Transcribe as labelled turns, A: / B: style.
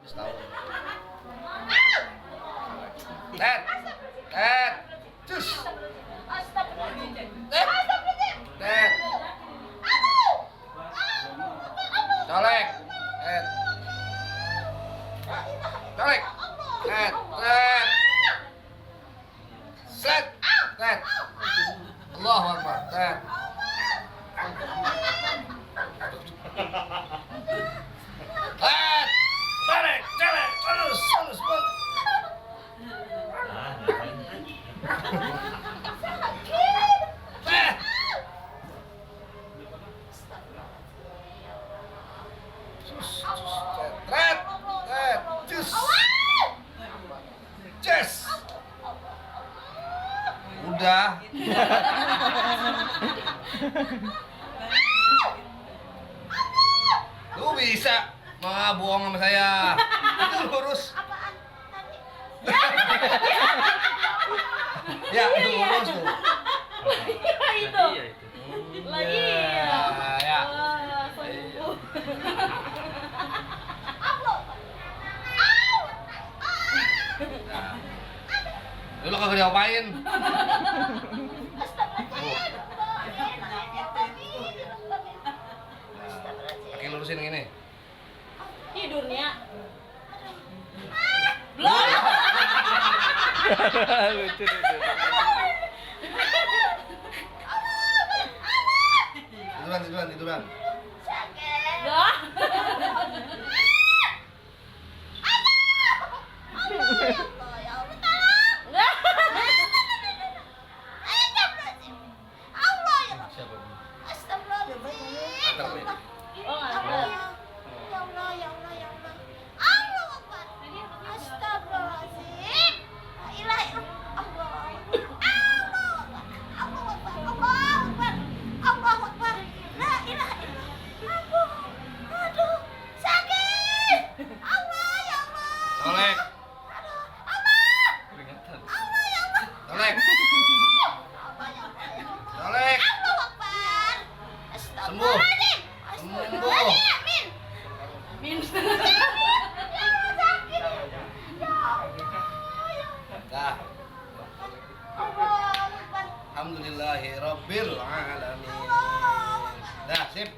A: Terus tahu. Tet. Tet. Cus. Tet. Colek. Tet. Colek. Tet. Tet. Set. Tet. Allahu Akbar. Tet. Tet. Colek. Colek. Terus. Terus. Udah. Lu bisa bohong sama saya. Itu lurus. Ya, itu lurus tuh.
B: Iya itu. Lagi ya.
A: Ya. Lu kagak diapain? Kaki lurusin gini.
B: Tidurnya. Belum.
C: Lucu.
A: Tiduran.
B: Dah. Oh, ada.
A: Colek. Colek. Colek. Sembuh. Sembuh.
B: Min.
A: Dah. Alhamdulillahirabbil alamin. Dah, sip.